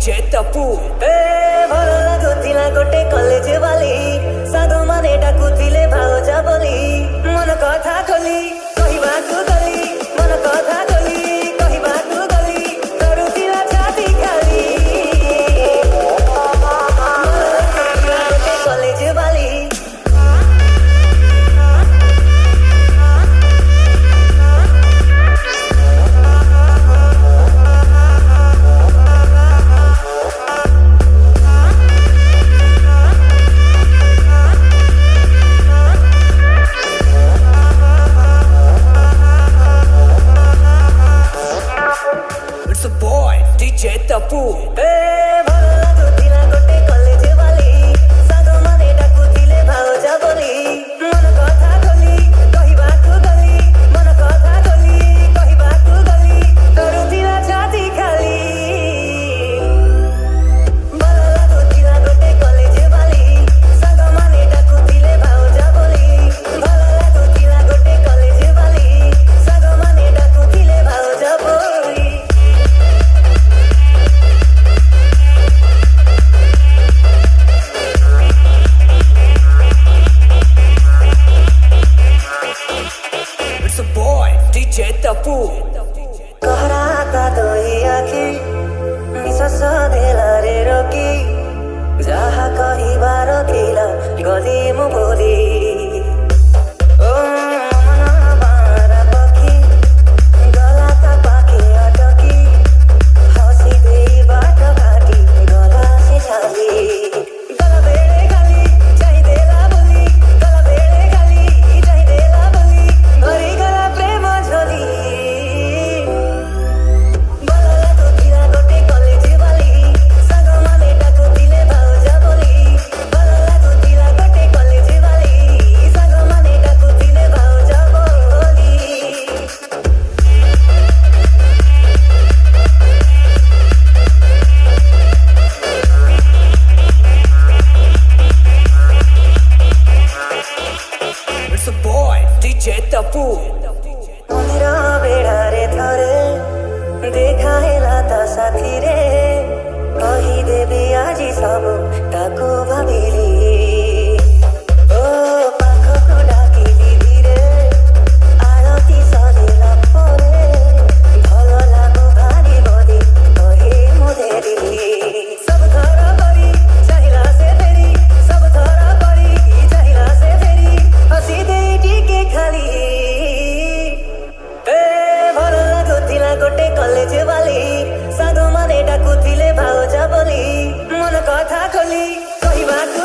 DJ Tapu ଭଲ ଲାଗୁଥିଲା ଗୋଟେ କଲେଜ ବାଲି ସାଙ୍ଗ ମାନେ ଡାକୁଥିଲେ ଭାଉଜ ବୋଲି ମନ କଥା ଖୋଲି କହିବାକୁ ଗଲି ମନ କଥା ଖୋଲି କହିବାକୁ ଗଲି କରୁଥିଲା ଛାତି ଖାଲି ଭଲ ଲାଗୁଥିଲା ଗୋଟେ କଲେଜ ବାଲି DJ Tapu ଭଲ ଲାଗୁଥିଲା ଗୋଟେ କଲେଜ ବାଲି ସାଙ୍ଗ ମାନେ ଡାକୁଥିଲେ ଭାଉଜ ବୋଲି ମନ କଥା ଖୋଲି କହିବାକୁ ଗଲି ମନ କଥା ଖୋଲି କହିବାକୁ ଗଲି କରୁଥିଲା ଛାତି ଖାଲି ଭଲ ଲାଗୁଥିଲା ଗୋଟେ କଲେଜ ବାଲି ସାଙ୍ଗ ମାନେ ଡାକୁଥିଲେ ଭାଉଜ ବୋଲି ଭଲ ଲାଗୁଥିଲା ଗୋଟେ କଲେଜ ବାଲି ସାଙ୍ଗ ମାନେ ଡାକୁଥିଲେ ଭାଉଜ ବୋଲି It's a boy, DJ Tapu कहरा का दोई आखी निश्वास देलारे रोकी जहा कहिबार थिला गली मु बोली ओ मन बारा पखी गला ता पाखे अटकी हसी देई बाट घाटी गला से छाली गला बेड़े खाली चाहि देला बोली गला बेड़े खाली चाहि देला बोली भरी गला प्रेम झोली ଭଲ ଲାଗୁଥିଲା ଗୋଟେ କଲେଜ ବାଲି ସାଙ୍ଗ ମାନେ ଡାକୁଥିଲେ ଭାଉଜ ବୋଲି ଭଲ ଲାଗୁଥିଲା ଗୋଟେ କଲେଜ ବାଲି ସାଙ୍ଗ ମାନେ ଡାକୁଥିଲେ ଭାଉଜ ବୋଲି It's a boy, DJ Tapu ମନ୍ଦିର ବେଢ଼ାରେ ଥରେ ଦେଖା ହେଲା ତା ସାଥିରେ କହିଦେବି ଆଜି ସବୁ ତାକୁ ଭାବିଲି ଓ ପାଖକୁ ଡାକିଲି ଧୀରେ ଆଳତି ସରିଲା ପରେ ଭଲ ଲାଗୁ ଭାରି ବୋଲି କହି ମୁଁ ଧରିଲି ସବୁ ଥର କରି ଚାହିଁଲା ସେ ଫେରି ସବୁ ଥର କରି ଚାହିଁଲା ସେ ଫେରି ହସି ଦେଇ ଟିକେ ଖାଲି ଭଲ ଲାଗୁଥିଲା ଗୋଟେ କଲେଜ ବାଲି ସାଙ୍ଗ ମାନେ ଡାକୁଥିଲେ ଭାଉଜ ବୋଲି ମନ କଥା ଖୋଲି କହିବାକୁ